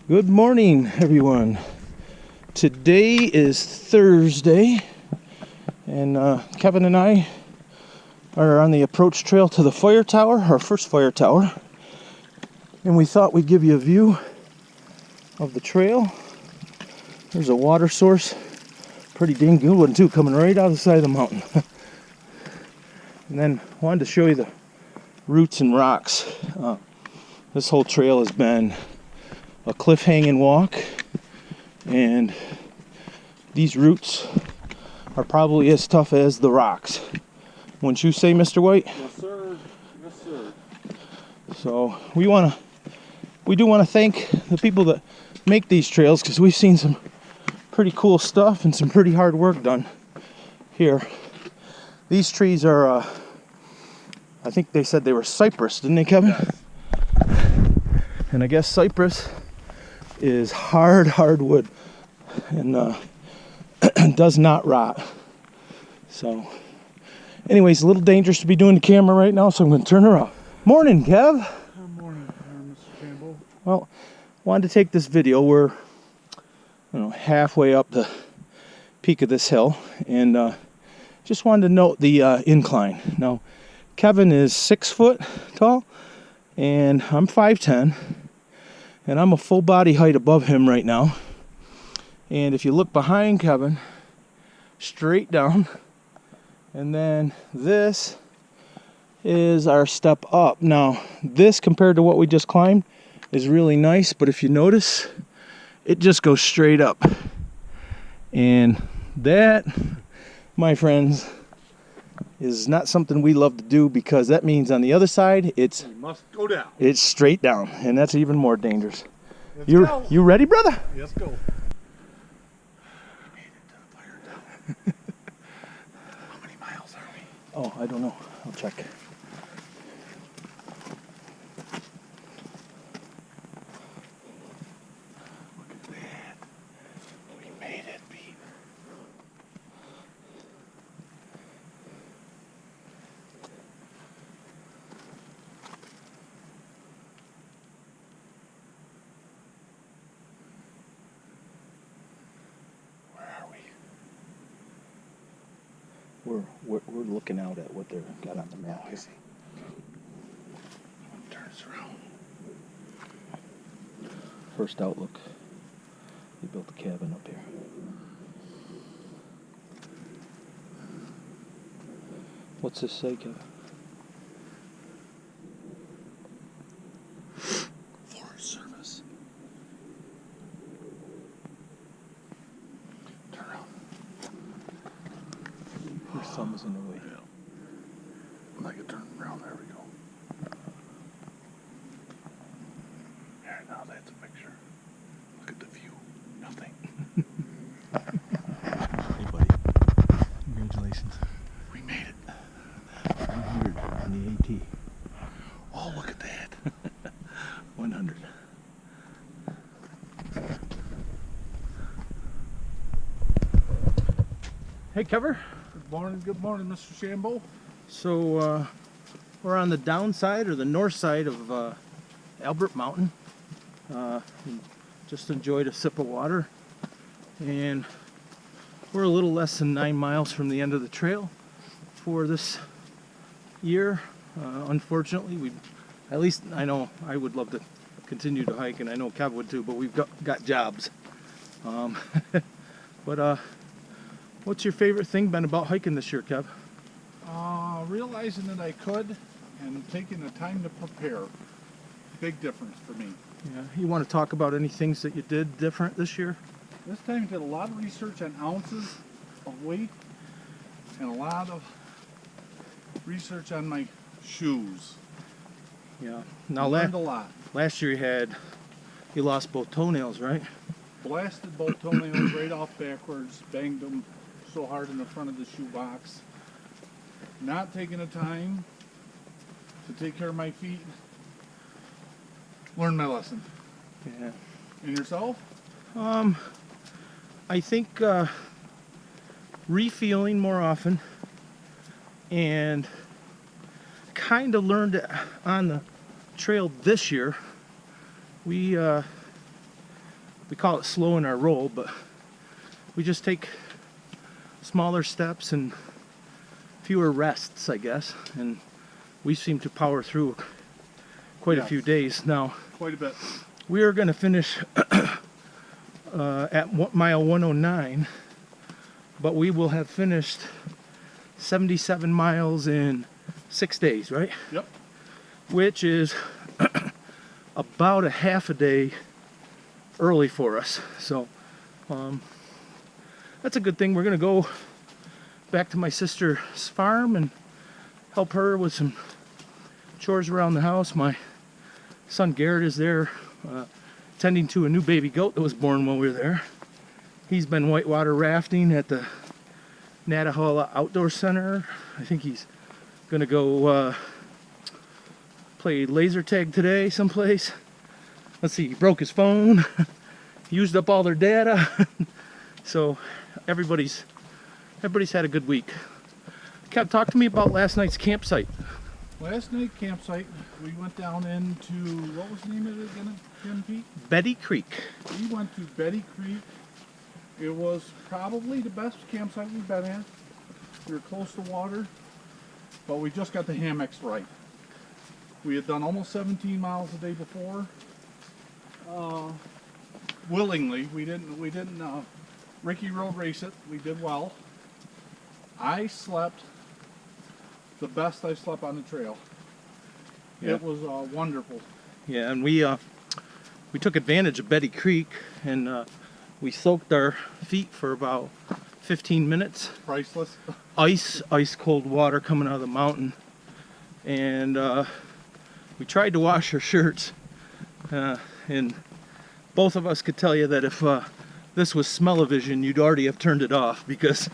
Good morning, everyone. Today is Thursday, and Kevin and I are on the approach trail to the fire tower, our first fire tower, and we thought we'd give you a view of the trail. There's a water source, pretty dang good one too, coming right out of the side of the mountain. And then wanted to show you the roots and rocks. This whole trail has been a cliff hanging walk, and these roots are probably as tough as the rocks. Wouldn't you say, Mr. White? Yes, sir. Yes, sir. So we do want to thank the people that make these trails, because we've seen some pretty cool stuff and some pretty hard work done here. These trees are I think they said they were cypress, didn't they, Kevin? Yes. And I guess cypress is hard wood, and does not rot. So anyways, a little dangerous to be doing the camera right now, so I'm going to turn her off. Morning, Kev. Good morning, Mr. Campbell. Well, wanted to take this video. We're halfway up the peak of this hill, and just wanted to note the incline. Now, Kevin is 6 foot tall, and I'm 5'10", and I'm a full body height above him right now. And if you look behind Kevin, straight down, and then this is our step up. Now, this compared to what we just climbed is really nice, but if you notice, it just goes straight up. And that, my friends, is not something we love to do, because that means on the other side we must go down. It's straight down, and that's even more dangerous. Let's go. You ready, brother? Let's go. We made it to the fire tower. How many miles are we? Oh, I don't know. I'll check. Look at that. We made it, Pete. We're looking out at what they've got on the map. I see. Turn us around. First outlook. They built a cabin up here. What's this say, Kevin? Forest Service. Turn around. Your thumb is in the way. Yeah. I can turn around. There we go. There, now that's a picture. Look at the view. Nothing. Hey, buddy. Congratulations. We made it. 100 on the AT. Oh, look at that. 100. Hey, Kevin. Good morning, Mr. Shambo. So we're on the downside, or the north side, of Albert Mountain. Just enjoyed a sip of water, and we're a little less than 9 miles from the end of the trail for this year. Unfortunately, at least I know I would love to continue to hike, and I know Kev would too, but we've got jobs. But what's your favorite thing been about hiking this year, Kev? Realizing that I could and taking the time to prepare. Big difference for me. Yeah, you want to talk about any things that you did different this year? This time I did a lot of research on ounces of weight and a lot of research on my shoes. Yeah. Now Learned a lot. last year you lost both toenails, right? Blasted both toenails right off backwards, banged them so hard in the front of the shoe box. Not taking the time to take care of my feet. Learned my lesson. Yeah. And yourself? I think refueling more often, and kind of learned it on the trail this year. We we call it slowing our roll, but we just take smaller steps and fewer rests, I guess, and we seem to power through quite a few days now. Quite a bit. We are going to finish at mile 109, but we will have finished 77 miles in 6 days, right? Yep. Which is about a half a day early for us. So that's a good thing. We're going to go back to my sister's farm and help her with some chores around the house. My son Garrett is there tending to a new baby goat that was born while we were there. He's been whitewater rafting at the Natahala Outdoor Center. I think he's gonna go play laser tag today someplace. Let's see, he broke his phone, used up all their data. So everybody's had a good week. Kev, talk to me about last night's campsite. Last night campsite, we went down into, what was the name of it again, Pete? Betty Creek. We went to Betty Creek. It was probably the best campsite we've been at. We were close to water, but we just got the hammocks right. We had done almost 17 miles the day before. Willingly, we didn't Ricky road race it. We did well. I slept the best I slept on the trail. Yeah. It was wonderful. Yeah, and we took advantage of Betty Creek, and we soaked our feet for about 15 minutes. Priceless. Ice cold water coming out of the mountain, and we tried to wash our shirts, and both of us could tell you that if this was smell-o-vision, you'd already have turned it off, because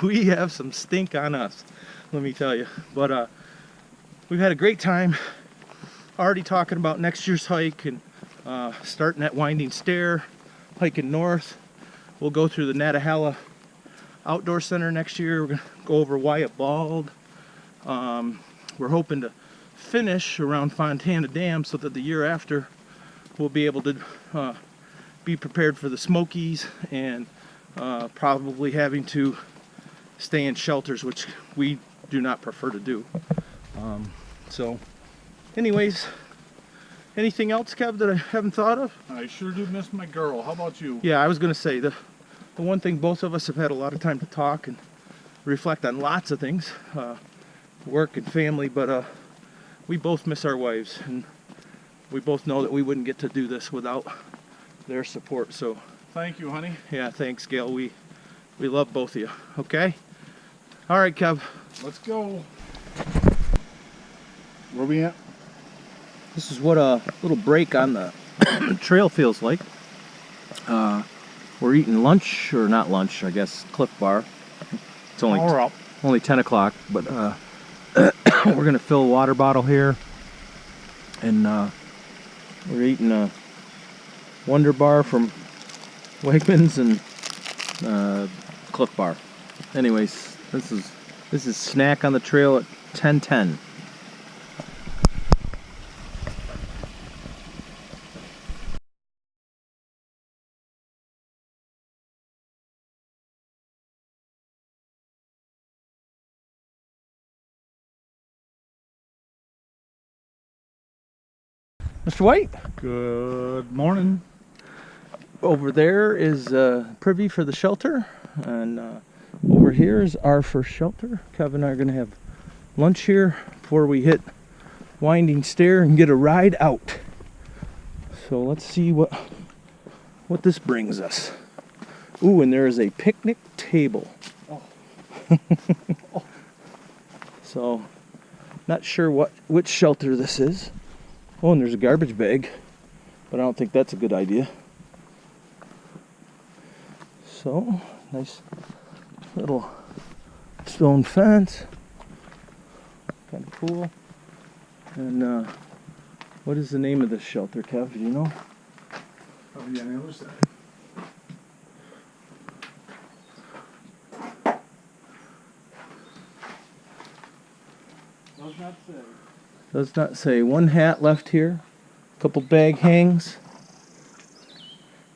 we have some stink on us, let me tell you. But we've had a great time. Already talking about next year's hike, and starting at Winding Stair, hiking north. We'll go through the Natahala Outdoor Center next year. We're going to go over Wyatt Bald. We're hoping to finish around Fontana Dam so that the year after we'll be able to be prepared for the Smokies, and probably having to stay in shelters, which we do not prefer to do. So anyways, anything else, Kev, that I haven't thought of? I sure do miss my girl. How about you? Yeah, I was going to say, the one thing, both of us have had a lot of time to talk and reflect on lots of things, work and family, but we both miss our wives, and we both know that we wouldn't get to do this without their support. So Thank you, honey. yeah, thanks, Gail. We love both of you. Okay? All right, Kev. Let's go. Where we at? This is what a little break on the trail feels like. We're eating lunch, or not lunch, I guess, Cliff Bar. It's only 10 o'clock, but we're going to fill a water bottle here. And we're eating a Wonder Bar from Wegmans and Cliff Bar. Anyways, this is snack on the trail at 10:10. Mr. White? Good morning. Over there is privy for the shelter, and over here is our first shelter. Kevin and I are going to have lunch here before we hit Winding Stair and get a ride out. So let's see what this brings us. Ooh, and there is a picnic table. Oh. So, not sure which shelter this is. Oh, and there's a garbage bag, but I don't think that's a good idea. So, nice little stone fence. Kind of cool. And what is the name of this shelter, Kev? Do you know? Probably on the other side. Does not say. Does not say. One hat left here. A couple bag hangs.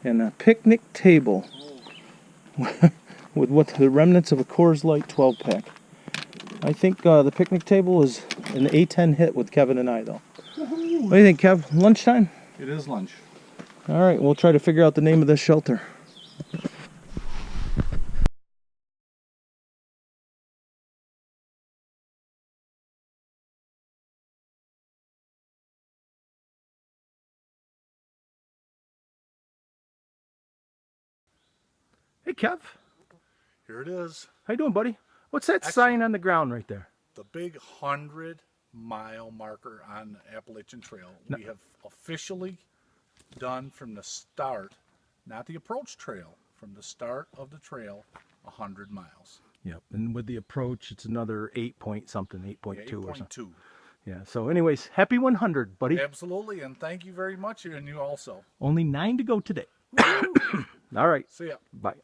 and a picnic table with what the remnants of a Coors Light 12-pack. I think the picnic table is an A10 hit with Kevin and I, though. What do you think, Kev? Lunchtime? It is lunch. All right, we'll try to figure out the name of this shelter. Hey, Kev. Here it is. How you doing, buddy? What's that sign on the ground right there? The big 100-mile marker on the Appalachian Trail. We have officially done from the start, not the approach trail, from the start of the trail, 100 miles. Yep, and with the approach, it's another 8 point something, 8.2 or something. 8.2. Yeah, so anyways, happy 100, buddy. Absolutely, and thank you very much, and you also. Only 9 to go today. All right. See ya. Bye.